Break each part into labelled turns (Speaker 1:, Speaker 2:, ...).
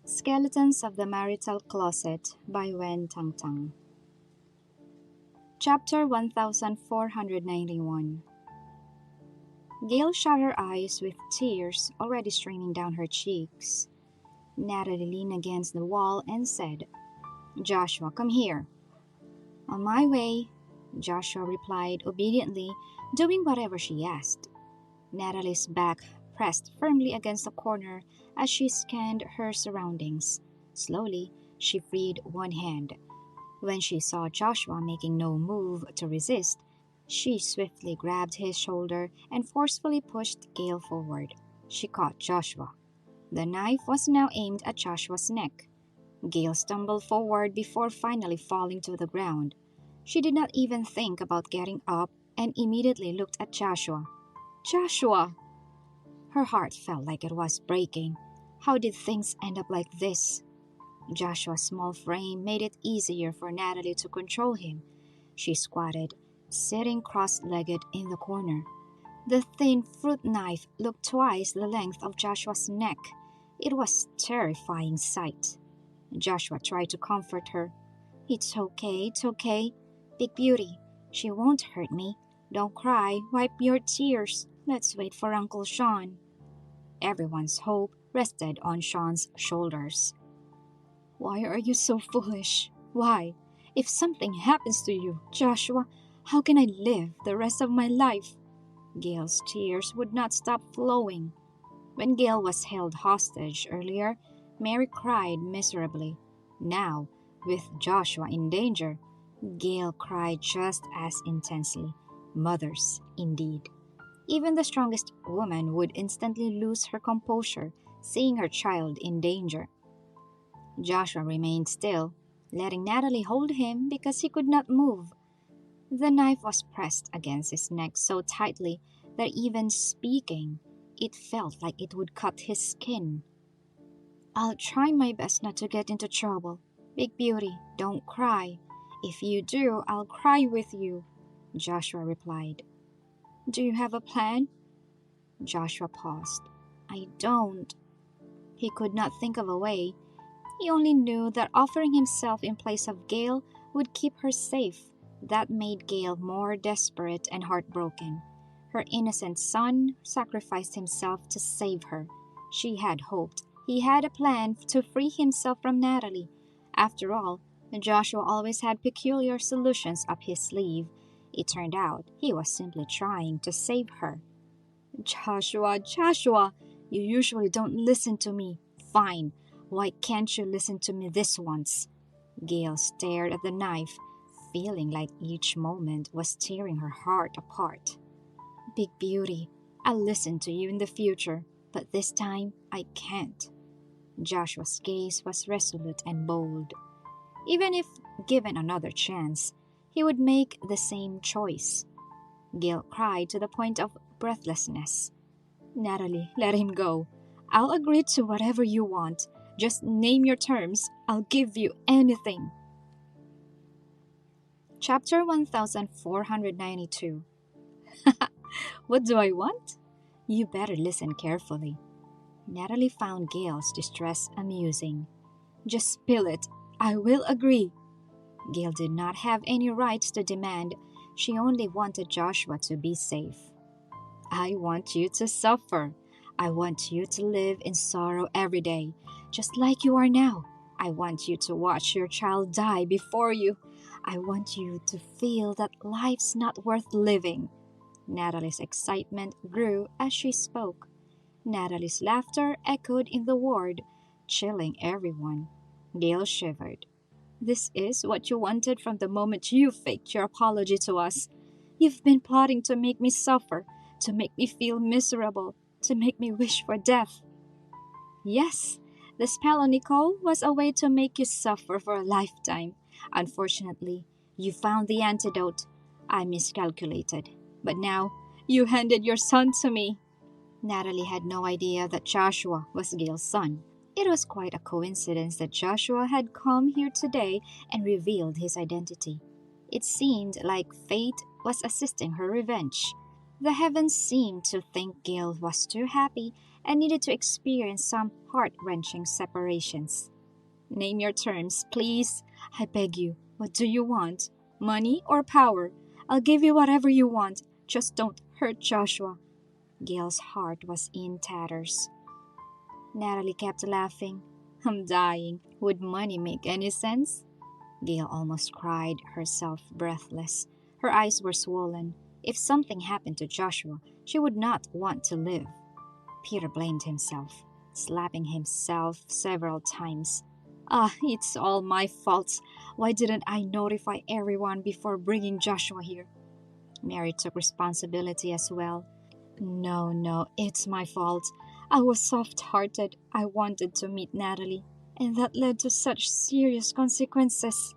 Speaker 1: Skeletons of the Marital Closet by Tang. Chapter 1491. Gale shut her eyes with tears already streaming down her cheeks. Natalie leaned against the wall and said, "Joshua, come here." "On my way," Joshua replied obediently, doing whatever she asked. Natalie's back pressed firmly against the corner as she scanned her surroundings. Slowly, she freed one hand. When she saw Joshua making no move to resist, she swiftly grabbed his shoulder and forcefully pushed Gale forward. She caught Joshua. The knife was now aimed at Joshua's neck. Gale stumbled forward before finally falling to the ground. She did not even think about getting up and immediately looked at Joshua. "Joshua!" Her heart felt like it was breaking. How did things end up like this? Joshua's small frame made it easier for Natalie to control him. She squatted, sitting cross-legged in the corner. The thin fruit knife looked twice the length of Joshua's neck. It was a terrifying sight. Joshua tried to comfort her. It's okay. Big Beauty, she won't hurt me. Don't cry, wipe your tears. Let's wait for Uncle Shawn." Everyone's hope rested on Shawn's shoulders. "Why are you so foolish? Why? If something happens to you, Joshua, how can I live the rest of my life?" Gale's tears would not stop flowing. When Gale was held hostage earlier, Mary cried miserably. Now, with Joshua in danger, Gale cried just as intensely. Mothers, indeed. Even the strongest woman would instantly lose her composure, seeing her child in danger. Joshua remained still, letting Natalie hold him because he could not move. The knife was pressed against his neck so tightly that even speaking, it felt like it would cut his skin. "I'll try my best not to get into trouble. Big Beauty, don't cry. If you do, I'll cry with you," Joshua replied. "Do you have a plan?" Joshua paused. "I don't." He could not think of a way. He only knew that offering himself in place of Gale would keep her safe. That made Gale more desperate and heartbroken. Her innocent son sacrificed himself to save her. She had hoped he had a plan to free himself from Natalie. After all, Joshua always had peculiar solutions up his sleeve. It turned out he was simply trying to save her. Joshua, you usually don't listen to me. Fine. Why can't you listen to me this once?" Gale stared at the knife, feeling like each moment was tearing her heart apart. "Big Beauty, I'll listen to you in the future, but this time I can't." Joshua's gaze was resolute and bold. Even if given another chance, he would make the same choice. Gale cried to the point of breathlessness. "Natalie, let him go. I'll agree to whatever you want. Just name your terms. I'll give you anything." Chapter 1492. "What do I want?" You better listen carefully. Natalie found Gale's distress amusing. "Just spill it. I will agree." Gale did not have any rights to demand. She only wanted Joshua to be safe. "I want you to suffer. I want you to live in sorrow every day, just like you are now. I want you to watch your child die before you. I want you to feel that life's not worth living." Natalie's excitement grew as she spoke. Natalie's laughter echoed in the ward, chilling everyone. Gale shivered. "This is what you wanted from the moment you faked your apology to us. You've been plotting to make me suffer, to make me feel miserable, to make me wish for death." "Yes, the spell on Nicole was a way to make you suffer for a lifetime. Unfortunately, you found the antidote. I miscalculated. But now, you handed your son to me." Natalie had no idea that Joshua was Gale's son. It was quite a coincidence that Joshua had come here today and revealed his identity. It seemed like fate was assisting her revenge. The heavens seemed to think Gale was too happy and needed to experience some heart-wrenching separations. Name your terms, please. I beg you. What do you want? Money or power? I'll give you whatever you want. Just don't hurt Joshua. Gale's heart was in tatters. Natalie kept laughing. I'm dying. Would money make any sense? Gale almost cried, herself breathless. Her eyes were swollen. If something happened to Joshua, she would not want to live. Peter blamed himself, slapping himself several times. It's all my fault. Why didn't I notify everyone before bringing Joshua here? Mary took responsibility as well. No, it's my fault. I was soft-hearted. I wanted to meet Natalie, and that led to such serious consequences.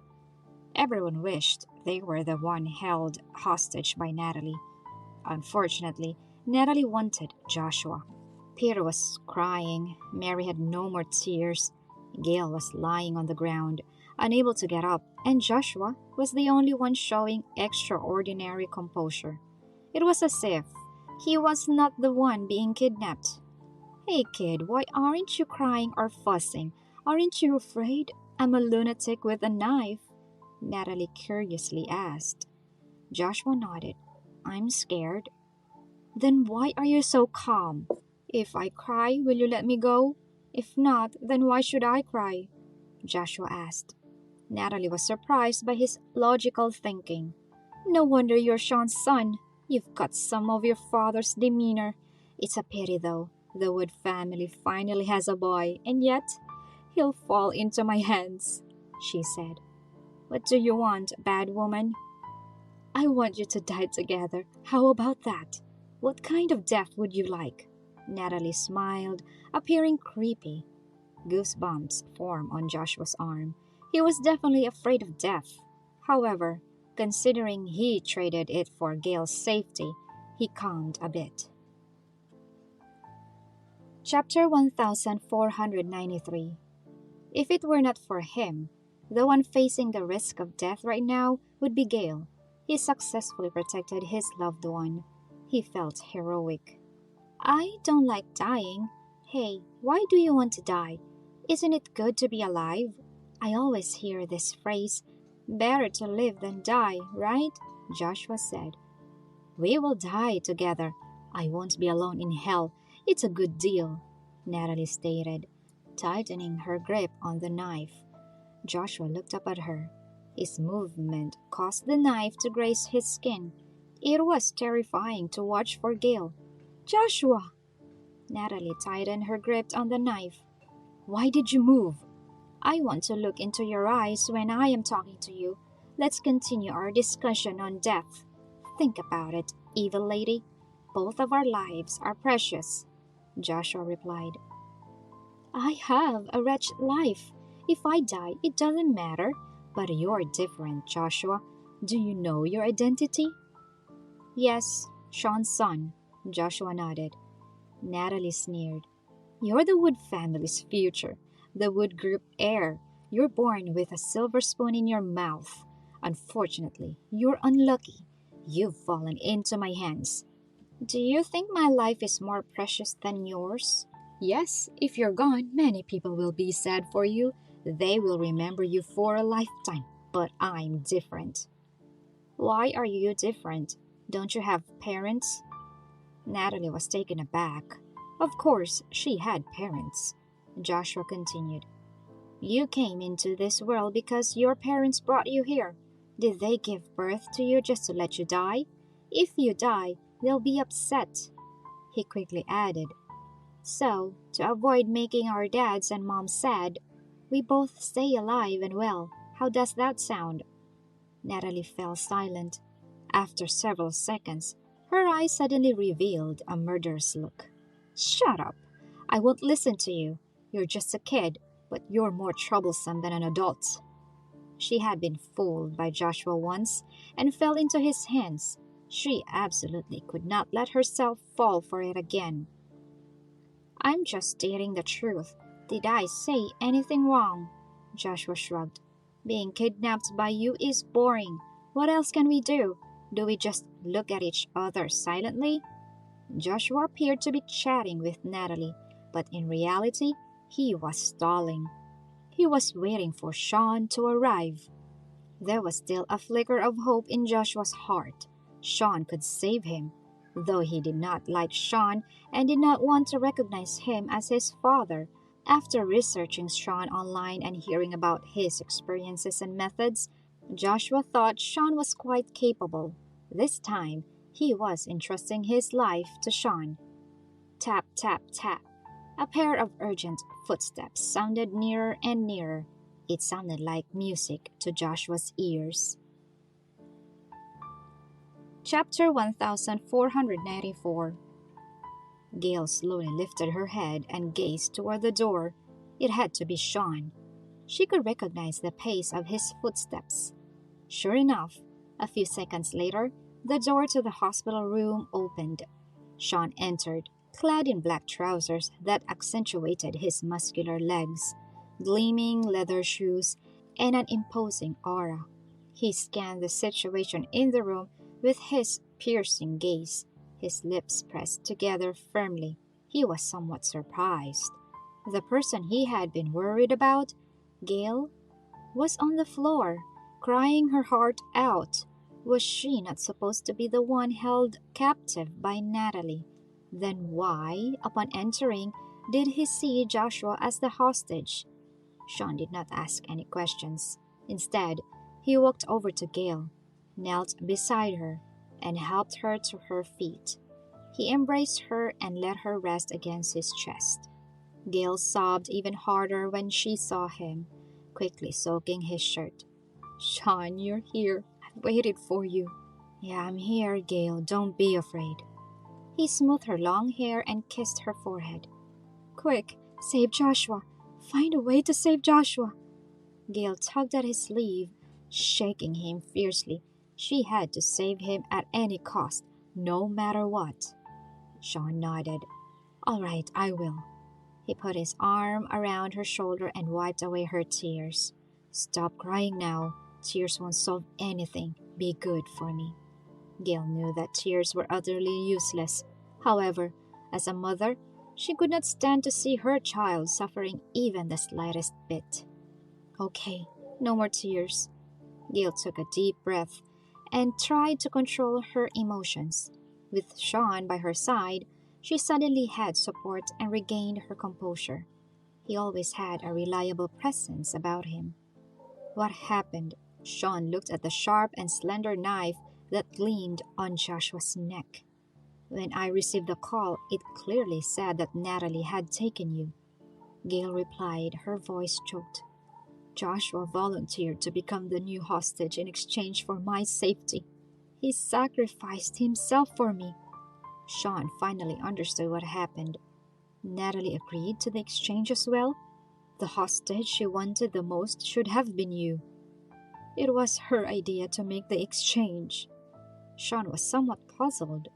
Speaker 1: Everyone wished they were the one held hostage by Natalie. Unfortunately, Natalie wanted Joshua. Peter was crying. Mary had no more tears. Gale was lying on the ground, unable to get up, and Joshua was the only one showing extraordinary composure. It was as if he was not the one being kidnapped. Hey kid, why aren't you crying or fussing? Aren't you afraid? I'm a lunatic with a knife, Natalie curiously asked. Joshua nodded. I'm scared. Then why are you so calm? If I cry, will you let me go? If not, then why should I cry? Joshua asked. Natalie was surprised by his logical thinking. No wonder you're Shawn's son. You've got some of your father's demeanor. It's a pity, though. The Wood family finally has a boy, and yet he'll fall into my hands, she said. What do you want, bad woman? I want you to die together. How about that? What kind of death would you like? Natalie smiled, appearing creepy. Goosebumps formed on Joshua's arm. He was definitely afraid of death. However, considering he traded it for Gale's safety, he calmed a bit. Chapter 1493. If it were not for him, the one facing the risk of death right now would be Gale. He successfully protected his loved one. He felt heroic. I don't like dying. Hey, why do you want to die? Isn't it good to be alive? I always hear this phrase, better to live than die, right? Joshua said. We will die together. I won't be alone in hell. It's a good deal, Natalie stated, tightening her grip on the knife. Joshua looked up at her. His movement caused the knife to graze his skin. It was terrifying to watch for Gale. Joshua! Natalie tightened her grip on the knife. Why did you move? I want to look into your eyes when I am talking to you. Let's continue our discussion on death. Think about it, evil lady. Both of our lives are precious, Joshua replied. I have a wretched life. If I die, it doesn't matter. But you're different, Joshua. Do you know your identity? Yes, Shawn's son, Joshua nodded. Natalie sneered. You're the Wood family's future, the Wood Group heir. You're born with a silver spoon in your mouth. Unfortunately, you're unlucky. You've fallen into my hands. Do you think my life is more precious than yours? Yes, if you're gone, many people will be sad for you. They will remember you for a lifetime. But I'm different. Why are you different? Don't you have parents? Natalie was taken aback. Of course, she had parents. Joshua continued. You came into this world because your parents brought you here. Did they give birth to you just to let you die? If you die, they'll be upset. He quickly added. So, to avoid making our dads and moms sad, we both stay alive and well. How does that sound? Natalie fell silent. After several seconds, her eyes suddenly revealed a murderous look. Shut up! I won't listen to you. You're just a kid, but you're more troublesome than an adult. She had been fooled by Joshua once and fell into his hands. She absolutely could not let herself fall for it again. I'm just stating the truth. Did I say anything wrong? Joshua shrugged. Being kidnapped by you is boring. What else can we do? Do we just look at each other silently. Joshua appeared to be chatting with Natalie, but in reality, he was stalling. He was waiting for Shawn to arrive. There was still a flicker of hope in Joshua's heart. Shawn could save him, though he did not like Shawn and did not want to recognize him as his father. After researching Shawn online and hearing about his experiences and methods, Joshua thought Shawn was quite capable. This time, he was entrusting his life to Shawn. Tap, tap, tap. A pair of urgent footsteps sounded nearer and nearer. It sounded like music to Joshua's ears. Chapter 1494. Gale slowly lifted her head and gazed toward the door. It had to be Shawn. She could recognize the pace of his footsteps. Sure enough, a few seconds later, the door to the hospital room opened. Shawn entered, clad in black trousers that accentuated his muscular legs, gleaming leather shoes, and an imposing aura. He scanned the situation in the room with his piercing gaze, his lips pressed together firmly. He was somewhat surprised. The person he had been worried about, Gale, was on the floor, crying her heart out. Was she not supposed to be the one held captive by Natalie? Then why, upon entering, did he see Joshua as the hostage? Shawn did not ask any questions. Instead, he walked over to Gale, knelt beside her, and helped her to her feet. He embraced her and let her rest against his chest. Gale sobbed even harder when she saw him, quickly soaking his shirt. "Shawn, you're here. I've waited for you." "Yeah, I'm here, Gale. Don't be afraid." He smoothed her long hair and kissed her forehead. "Quick, save Joshua. Find a way to save Joshua." Gale tugged at his sleeve, shaking him fiercely. She had to save him at any cost, no matter what. Shawn nodded. "All right, I will." He put his arm around her shoulder and wiped away her tears. "Stop crying now. Tears won't solve anything. Be good for me." Gale knew that tears were utterly useless. However, as a mother, she could not stand to see her child suffering even the slightest bit. "Okay, no more tears." Gale took a deep breath and tried to control her emotions. With Shawn by her side, she suddenly had support and regained her composure. He always had a reliable presence about him. "What happened?" Shawn looked at the sharp and slender knife that gleamed on Joshua's neck. "When I received the call, it clearly said that Natalie had taken you." Gale replied, her voice choked. "Joshua volunteered to become the new hostage in exchange for my safety. He sacrificed himself for me." Shawn finally understood what happened. Natalie agreed to the exchange as well? The hostage she wanted the most should have been you. It was her idea to make the exchange. Shawn was somewhat puzzled.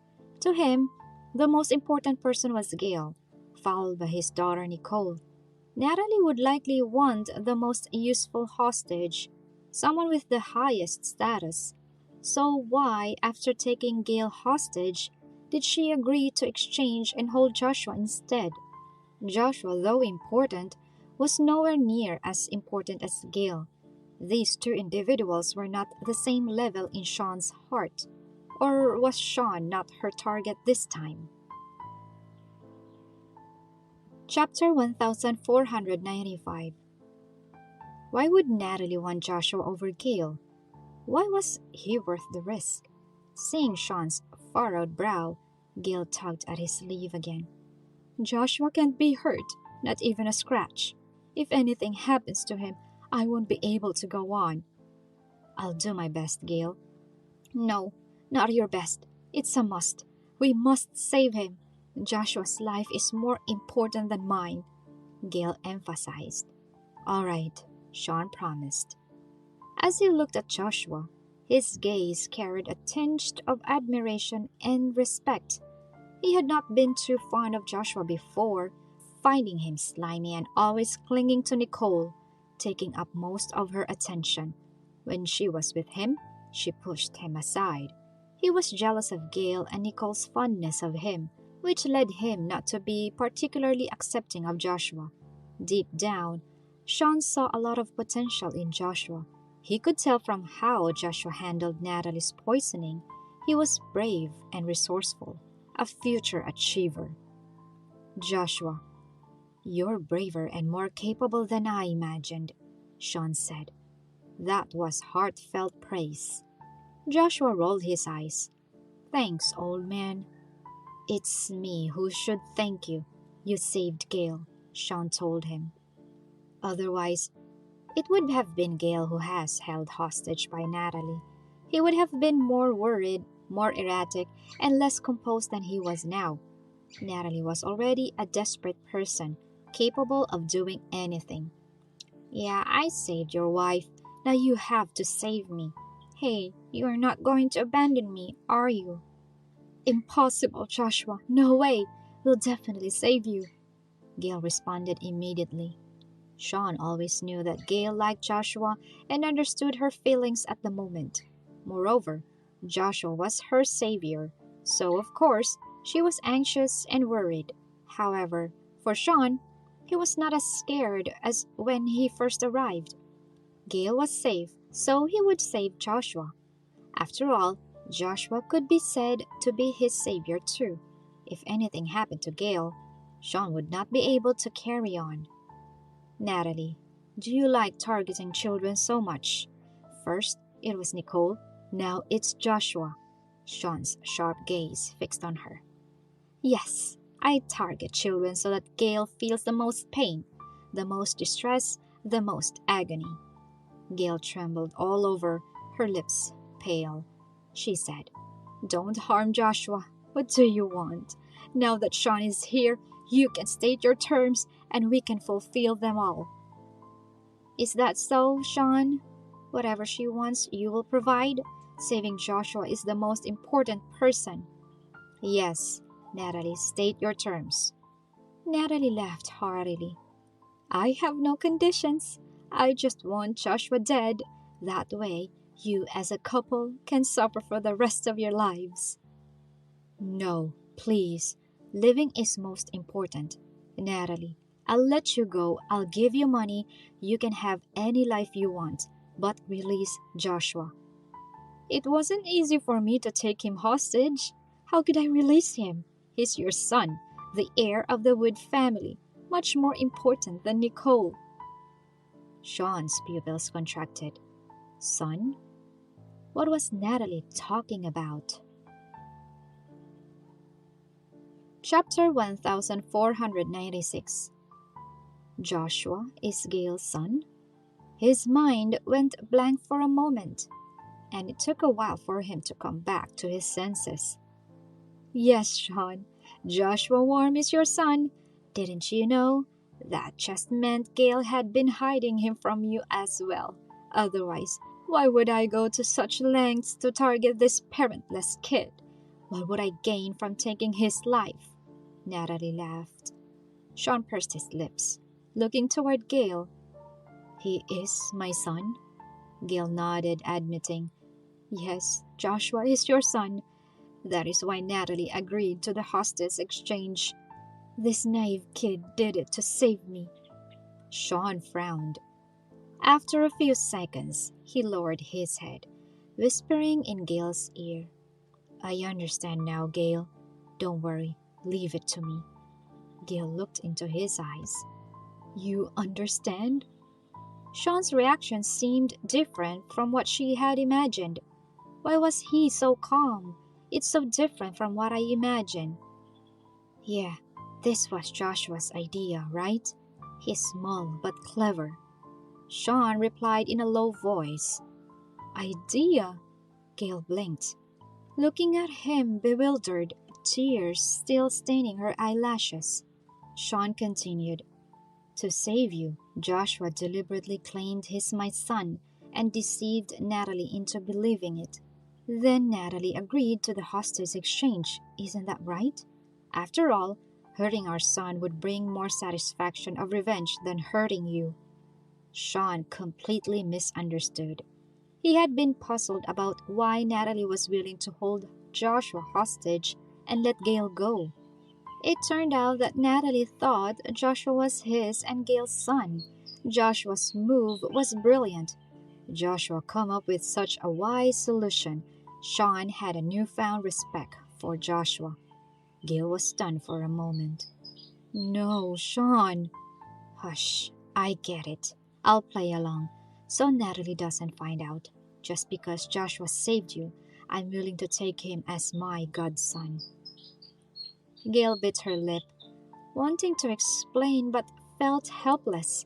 Speaker 1: To him, the most important person was Gale, followed by his daughter Nicole. Natalie would likely want the most useful hostage, someone with the highest status. So why, after taking Gale hostage, did she agree to exchange and hold Joshua instead? Joshua, though important, was nowhere near as important as Gale. These two individuals were not the same level in Shawn's heart. Or was Shawn not her target this time? Chapter 1495. Why would Natalie want Joshua over Gale? Why was he worth the risk? Seeing Shawn's furrowed brow, Gale tugged at his sleeve again. "Joshua can't be hurt, not even a scratch. If anything happens to him, I won't be able to go on." "I'll do my best, Gale." "No, not your best. It's a must. We must save him. Joshua's life is more important than mine," Gale emphasized. "All right," Shawn promised. As he looked at Joshua, his gaze carried a tinge of admiration and respect. He had not been too fond of Joshua before, finding him slimy and always clinging to Nicole, taking up most of her attention. When she was with him, she pushed him aside. He was jealous of Gale and Nicole's fondness of him, which led him not to be particularly accepting of Joshua. Deep down, Shawn saw a lot of potential in Joshua. He could tell from how Joshua handled Natalie's poisoning. He was brave and resourceful, a future achiever. Joshua, you're braver and more capable than I imagined, Shawn said. That was heartfelt praise. Joshua rolled his eyes. Thanks, old man. It's me who should thank you. You saved Gale, Shawn told him. Otherwise, it would have been Gale who has held hostage by Natalie. He would have been more worried, more erratic, and less composed than he was now. Natalie was already a desperate person, capable of doing anything. Yeah, I saved your wife. Now you have to save me. Hey, you are not going to abandon me, are you? Impossible, Joshua. No way. We'll definitely save you. Gale responded immediately. Shawn always knew that Gale liked Joshua and understood her feelings at the moment. Moreover, Joshua was her savior, so of course, she was anxious and worried. However, for Shawn, he was not as scared as when he first arrived. Gale was safe, so he would save Joshua. After all, Joshua could be said to be his savior too. If anything happened to Gale, Shawn would not be able to carry on. Natalie, do you like targeting children so much? First, it was Nicole, now it's Joshua. Shawn's sharp gaze fixed on her. Yes, I target children so that Gale feels the most pain, the most distress, the most agony. Gale trembled all over, her lips pale. She said, Don't harm Joshua. What do you want? Now that Shawn is here, you can state your terms and we can fulfill them all. Is that so, Shawn? Whatever she wants, you will provide? Saving Joshua is the most important person. Yes, Natalie, state your terms. Natalie laughed heartily. I have no conditions. I just want Joshua dead. That way, you as a couple can suffer for the rest of your lives. No, please. Living is most important. Natalie, I'll let you go. I'll give you money. You can have any life you want. But release Joshua. It wasn't easy for me to take him hostage. How could I release him? He's your son, the heir of the Wood family, much more important than Nicole. Shawn's pupils contracted. Son? What was Natalie talking about? Chapter 1496. Joshua is Gale's son? His mind went blank for a moment, and it took a while for him to come back to his senses. Yes, Shawn, Joshua Warm is your son. Didn't you know? That just meant Gale had been hiding him from you as well. Otherwise, why would I go to such lengths to target this parentless kid? What would I gain from taking his life? Natalie laughed. Shawn pursed his lips, looking toward Gale. He is my son? Gale nodded, admitting, Yes, Joshua is your son. That is why Natalie agreed to the hostage exchange. This naive kid did it to save me. Shawn frowned. After a few seconds, he lowered his head, whispering in Gale's ear, I understand now, Gale. Don't worry, leave it to me. Gale looked into his eyes. You understand? Shawn's reaction seemed different from what she had imagined. Why was he so calm? It's so different from what I imagined. Yeah, this was Joshua's idea, right? He's small but clever. Shawn replied in a low voice. Idea? Gale blinked, looking at him bewildered, tears still staining her eyelashes. Shawn continued, To save you, Joshua deliberately claimed he's my son and deceived Natalie into believing it. Then Natalie agreed to the hostage exchange, isn't that right? After all, hurting our son would bring more satisfaction of revenge than hurting you. Shawn completely misunderstood. He had been puzzled about why Natalie was willing to hold Joshua hostage and let Gale go. It turned out that Natalie thought Joshua was his and Gale's son. Joshua's move was brilliant. Joshua come up with such a wise solution. Shawn had a newfound respect for Joshua. Gale was stunned for a moment. No, Shawn. Hush, I get it. I'll play along, so Natalie doesn't find out. Just because Joshua saved you, I'm willing to take him as my godson. Gale bit her lip, wanting to explain but felt helpless.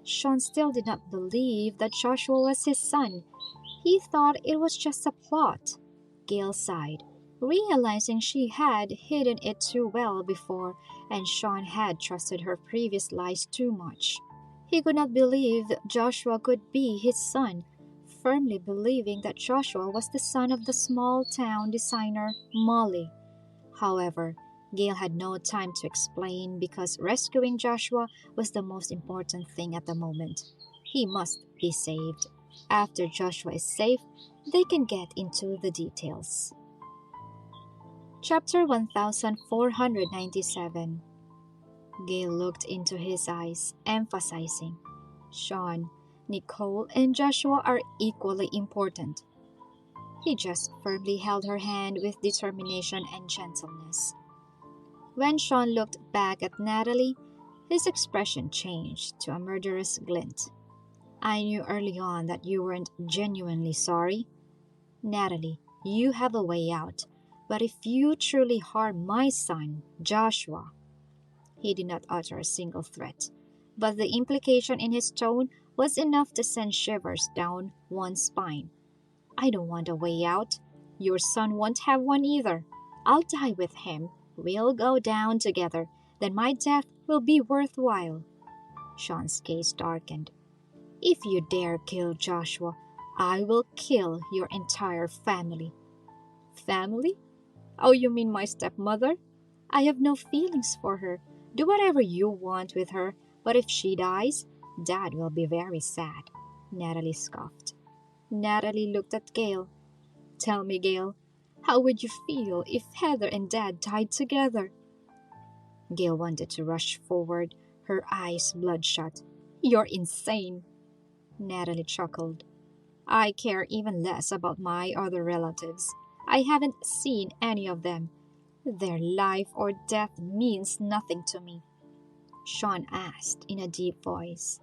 Speaker 1: Shawn still did not believe that Joshua was his son. He thought it was just a plot. Gale sighed, realizing she had hidden it too well before, and Shawn had trusted her previous lies too much. He could not believe that Joshua could be his son, firmly believing that Joshua was the son of the small-town designer Molly. However, Gale had no time to explain because rescuing Joshua was the most important thing at the moment. He must be saved. After Joshua is safe, they can get into the details. Chapter 1497. Gale looked into his eyes, emphasizing, Shawn, Nicole, and Joshua are equally important. He just firmly held her hand with determination and gentleness. When Shawn looked back at Natalie, his expression changed to a murderous glint. I knew early on that you weren't genuinely sorry. Natalie, you have a way out, but if you truly harm my son, Joshua... He did not utter a single threat, but the implication in his tone was enough to send shivers down one's spine. I don't want a way out. Your son won't have one either. I'll die with him. We'll go down together. Then my death will be worthwhile. Shawn's gaze darkened. If you dare kill Joshua, I will kill your entire family. Family? Oh, you mean my stepmother? I have no feelings for her. Do whatever you want with her, but if she dies, Dad will be very sad. Natalie scoffed. Natalie looked at Gale. Tell me, Gale, how would you feel if Heather and Dad died together? Gale wanted to rush forward, her eyes bloodshot. You're insane. Natalie chuckled. I care even less about my other relatives. I haven't seen any of them. Their life or death means nothing to me. Shawn asked in a deep voice.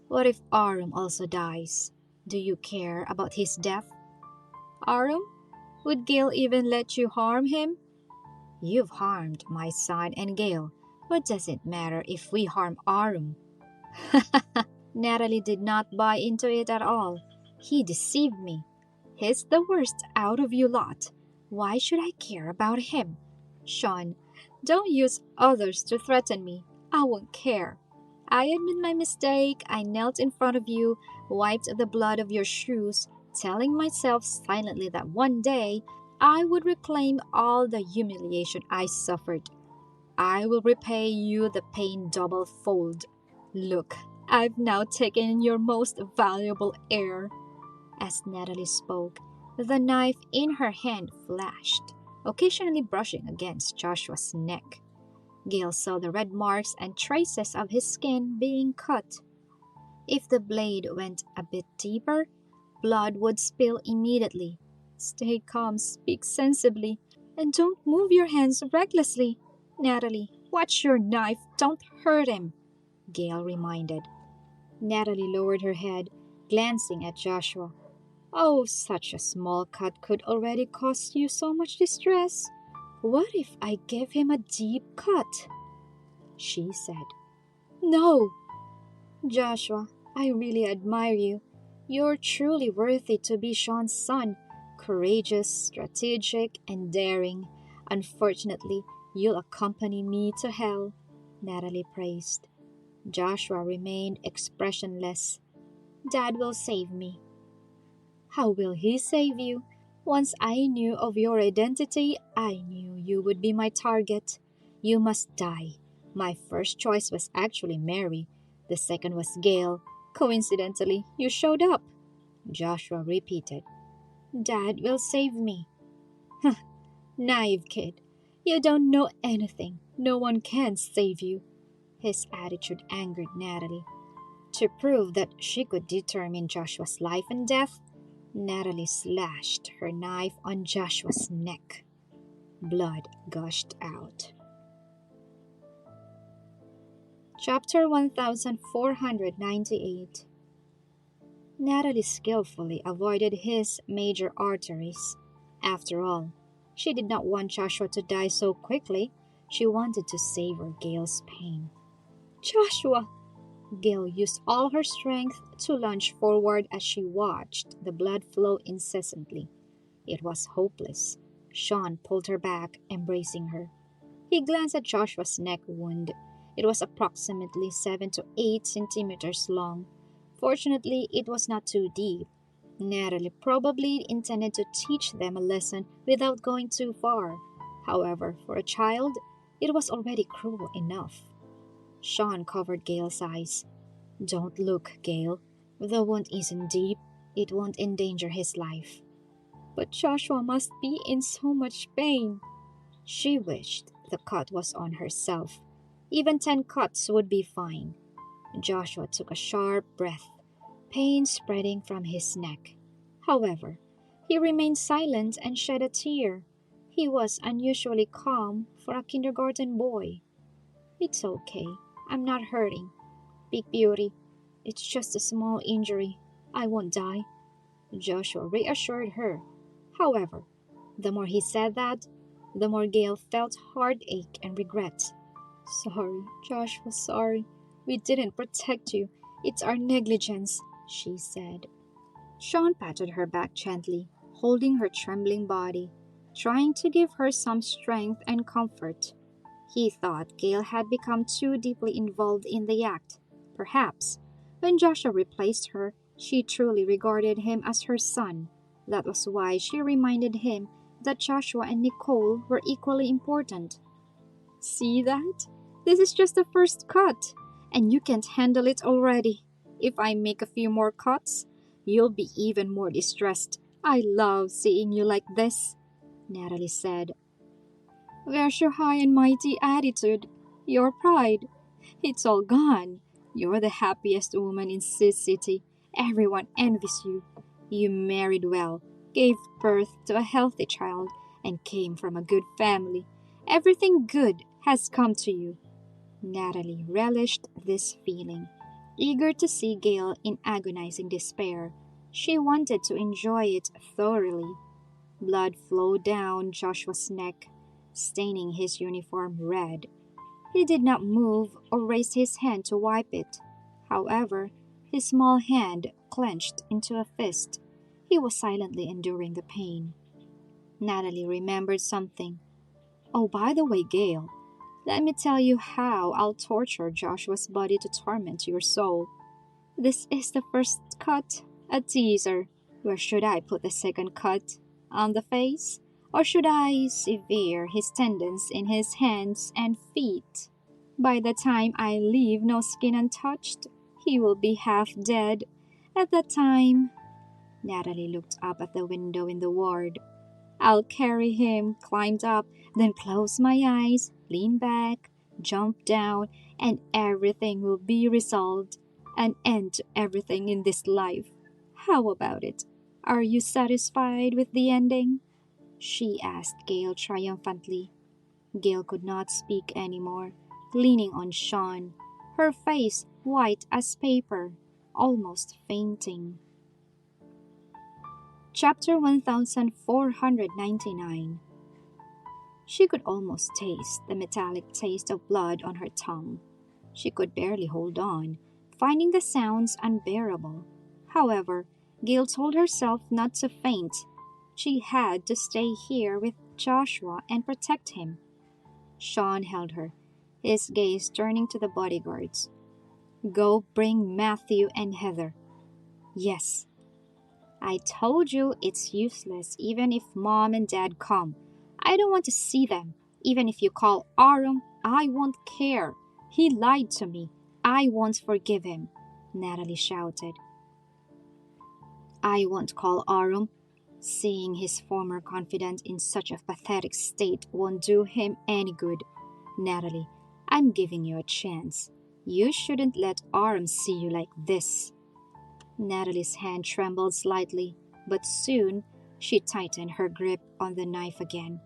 Speaker 1: What if Arum also dies? Do you care about his death? Arum? Would Gale even let you harm him? You've harmed my son and Gale. What does it matter if we harm Arum? Natalie did not buy into it at all. He deceived me. He's the worst out of you lot. Why should I care about him? Shawn, don't use others to threaten me. I won't care. I admit my mistake. I knelt in front of you, wiped the blood of your shoes, telling myself silently that one day I would reclaim all the humiliation I suffered. I will repay you the pain double-fold. Look, I've now taken your most valuable heir. As Natalie spoke, the knife in her hand flashed, occasionally brushing against Joshua's neck. Gale saw the red marks and traces of his skin being cut. If the blade went a bit deeper, blood would spill immediately. Stay calm, speak sensibly, and don't move your hands recklessly. Natalie, watch your knife, don't hurt him, Gale reminded. Natalie lowered her head, glancing at Joshua. Oh, such a small cut could already cause you so much distress. What if I give him a deep cut? She said. No! Joshua, I really admire you. You're truly worthy to be Shawn's son. Courageous, strategic, and daring. Unfortunately, you'll accompany me to hell, Natalie praised. Joshua remained expressionless. Dad will save me. How will he save you? Once I knew of your identity, I knew you would be my target. You must die. My first choice was actually Mary. The second was Gale. Coincidentally, you showed up. Joshua repeated. Dad will save me. Naive kid. You don't know anything. No one can save you. His attitude angered Natalie. To prove that she could determine Joshua's life and death, Natalie slashed her knife on Joshua's neck. Blood gushed out. Chapter 1498. Natalie skillfully avoided his major arteries. After all, she did not want Joshua to die so quickly. She wanted to savor Gale's pain. Joshua! Gale used all her strength to lunge forward as she watched the blood flow incessantly. It was hopeless. Shawn pulled her back, embracing her. He glanced at Joshua's neck wound. It was approximately 7 to 8 centimeters long. Fortunately, it was not too deep. Natalie probably intended to teach them a lesson without going too far. However, for a child, it was already cruel enough. Shawn covered Gale's eyes. Don't look, Gale. The wound isn't deep. It won't endanger his life. But Joshua must be in so much pain. She wished the cut was on herself. Even 10 cuts would be fine. Joshua took a sharp breath, pain spreading from his neck. However, he remained silent and shed a tear. He was unusually calm for a kindergarten boy. It's okay. I'm not hurting. Big Beauty. It's just a small injury. I won't die. Joshua reassured her. However, the more he said that, the more Gale felt heartache and regret. Sorry, Joshua, sorry. We didn't protect you. It's our negligence, she said. Shawn patted her back gently, holding her trembling body, trying to give her some strength and comfort. He thought Gale had become too deeply involved in the act. Perhaps, when Joshua replaced her, she truly regarded him as her son. That was why she reminded him that Joshua and Nicole were equally important. See that? This is just the first cut, and you can't handle it already. If I make a few more cuts, you'll be even more distressed. I love seeing you like this, Natalie said. Where's your high and mighty attitude? Your pride? It's all gone. You're the happiest woman in Sis City. Everyone envies you. You married well, gave birth to a healthy child, and came from a good family. Everything good has come to you. Natalie relished this feeling. Eager to see Gale in agonizing despair, she wanted to enjoy it thoroughly. Blood flowed down Joshua's neck, staining his uniform red. He did not move or raise his hand to wipe it. However, his small hand clenched into a fist. He was silently enduring the pain. Natalie remembered something. Oh, by the way, Gale, let me tell you how I'll torture Joshua's body to torment your soul. This is the first cut, a teaser. Where should I put the second cut? On the face? Or should I sever his tendons in his hands and feet? By the time I leave no skin untouched, he will be half dead. At that time, Natalie looked up at the window in the ward. I'll carry him, climb up, then close my eyes, lean back, jump down, and everything will be resolved. An end to everything in this life. How about it? Are you satisfied with the ending? She asked Gale triumphantly. Gale could not speak anymore, leaning on Shawn, her face white as paper, almost fainting. Chapter 1499. She could almost taste the metallic taste of blood on her tongue. She could barely hold on, finding the sounds unbearable. However, Gale told herself not to faint. She had to stay here with Joshua and protect him. Shawn held her, his gaze turning to the bodyguards. Go bring Matthew and Heather. Yes. I told you it's useless even if Mom and Dad come. I don't want to see them. Even if you call Arum, I won't care. He lied to me. I won't forgive him, Natalie shouted. I won't call Arum. Seeing his former confidant in such a pathetic state won't do him any good. Natalie, I'm giving you a chance. You shouldn't let Aram see you like this. Natalie's hand trembled slightly, but soon she tightened her grip on the knife again.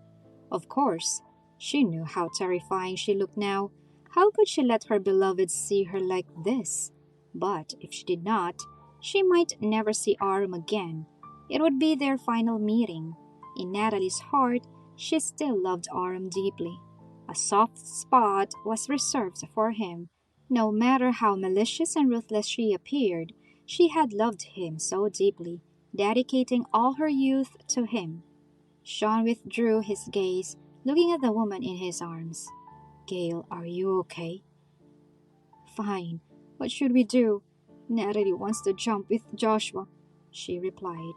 Speaker 1: Of course, she knew how terrifying she looked now. How could she let her beloved see her like this? But if she did not, she might never see Aram again. It would be their final meeting. In Natalie's heart, she still loved Aram deeply. A soft spot was reserved for him. No matter how malicious and ruthless she appeared, she had loved him so deeply, dedicating all her youth to him. Shawn withdrew his gaze, looking at the woman in his arms. Gale, are you okay? Fine. What should we do? Natalie wants to jump with Joshua, she replied.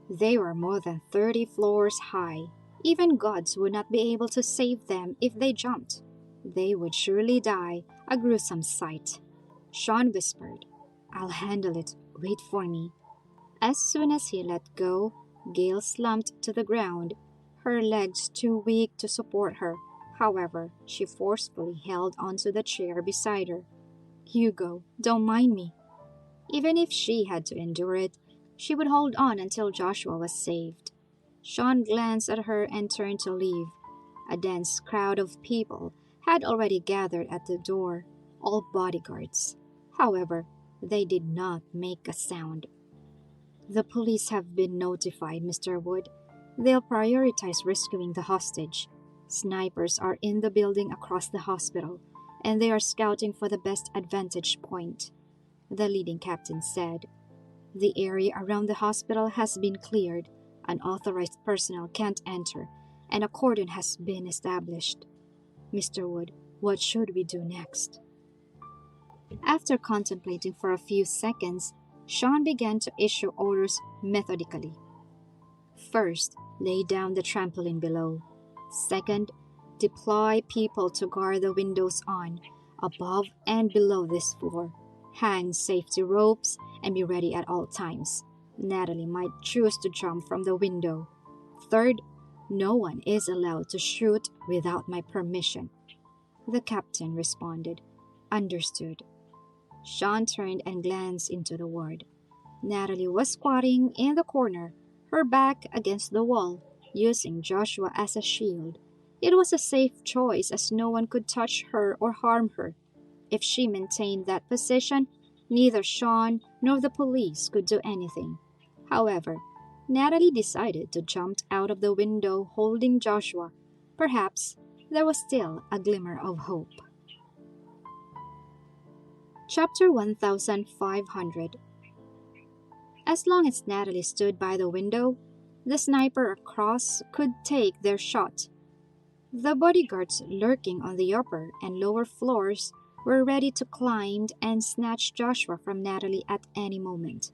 Speaker 1: They were more than 30 floors high. Even gods would not be able to save them if they jumped. They would surely die, a gruesome sight. Shawn whispered, I'll handle it. Wait for me. As soon as he let go, Gale slumped to the ground, her legs too weak to support her. However, she forcefully held onto the chair beside her. Hugo, don't mind me. Even if she had to endure it, she would hold on until Joshua was saved. Shawn glanced at her and turned to leave. A dense crowd of people had already gathered at the door, all bodyguards. However, they did not make a sound. The police have been notified, Mr. Wood. They'll prioritize rescuing the hostage. Snipers are in the building across the hospital, and they are scouting for the best advantage point, the leading captain said. The area around the hospital has been cleared. Unauthorized personnel can't enter, and a cordon has been established. Mr. Wood, what should we do next? After contemplating for a few seconds, Shawn began to issue orders methodically. First, lay down the trampoline below. Second, deploy people to guard the windows on, above and below this floor. Hang safety ropes and be ready at all times. Natalie might choose to jump from the window. Third, no one is allowed to shoot without my permission. The captain responded. Understood. Shawn turned and glanced into the ward. Natalie was squatting in the corner, her back against the wall, using Joshua as a shield. It was a safe choice as no one could touch her or harm her. If she maintained that position, neither Shawn nor the police could do anything. However, Natalie decided to jump out of the window holding Joshua. Perhaps there was still a glimmer of hope. Chapter 1500. As long as Natalie stood by the window, the sniper across could take their shot. The bodyguards lurking on the upper and lower floors were ready to climb and snatch Joshua from Natalie at any moment.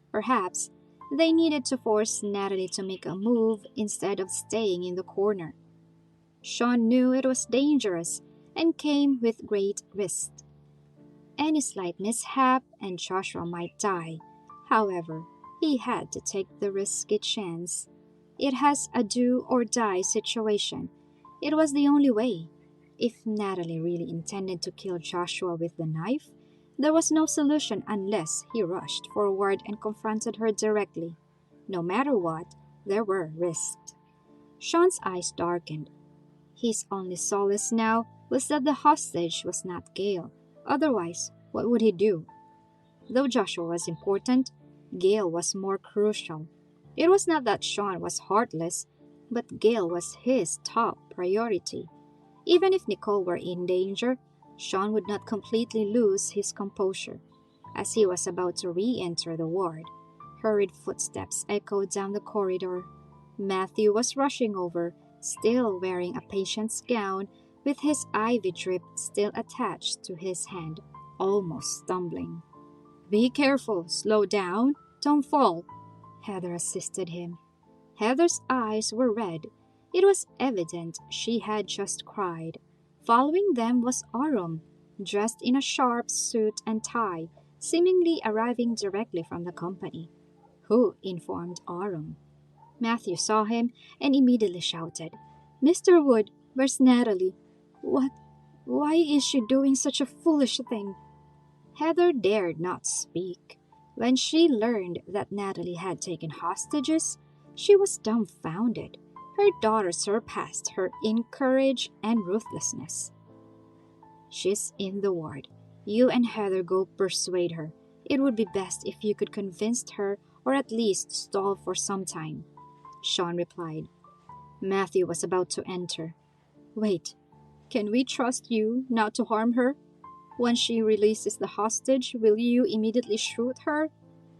Speaker 1: Perhaps they needed to force Natalie to make a move instead of staying in the corner. Shawn knew it was dangerous and came with great risk. Any slight mishap and Joshua might die. However, he had to take the risky chance. It has a do-or-die situation. It was the only way. If Natalie really intended to kill Joshua with the knife, there was no solution unless he rushed forward and confronted her directly. No matter what, there were risks. Shawn's eyes darkened. His only solace now was that the hostage was not Gale. Otherwise, what would he do? Though Joshua was important, Gale was more crucial. It was not that Shawn was heartless, but Gale was his top priority. Even if Nicole were in danger, Shawn would not completely lose his composure. As he was about to re-enter the ward, hurried footsteps echoed down the corridor. Matthew was rushing over, still wearing a patient's gown, with his IV drip still attached to his hand, almost stumbling. Be careful, slow down, don't fall. Heather assisted him. Heather's eyes were red. It was evident she had just cried. Following them was Aram, dressed in a sharp suit and tie, seemingly arriving directly from the company. Who informed Aram? Matthew saw him and immediately shouted, "Mr. Wood, where's Natalie? What? Why is she doing such a foolish thing?" Heather dared not speak. When she learned that Natalie had taken hostages, she was dumbfounded. Her daughter surpassed her in courage and ruthlessness. "She's in the ward. You and Heather go persuade her. It would be best if you could convince her or at least stall for some time," Shawn replied. Matthew was about to enter. "Wait, can we trust you not to harm her? When she releases the hostage, will you immediately shoot her?"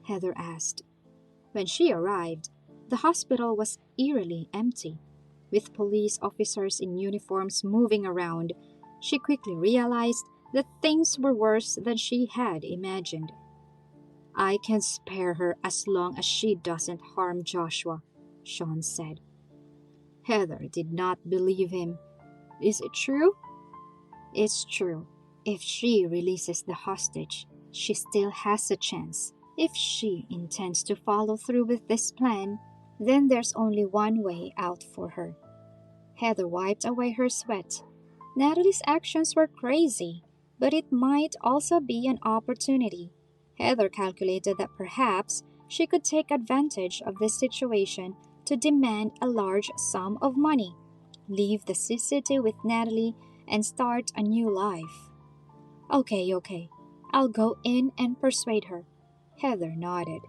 Speaker 1: Heather asked. When she arrived, the hospital was eerily empty. With police officers in uniforms moving around, she quickly realized that things were worse than she had imagined. "I can spare her as long as she doesn't harm Joshua," Shawn said. Heather did not believe him. "Is it true?" "It's true. If she releases the hostage, she still has a chance. If she intends to follow through with this plan, then there's only one way out for her." Heather wiped away her sweat. Natalie's actions were crazy, but it might also be an opportunity. Heather calculated that perhaps she could take advantage of this situation to demand a large sum of money, leave the city with Natalie, and start a new life. Okay, I'll go in and persuade her." Heather nodded.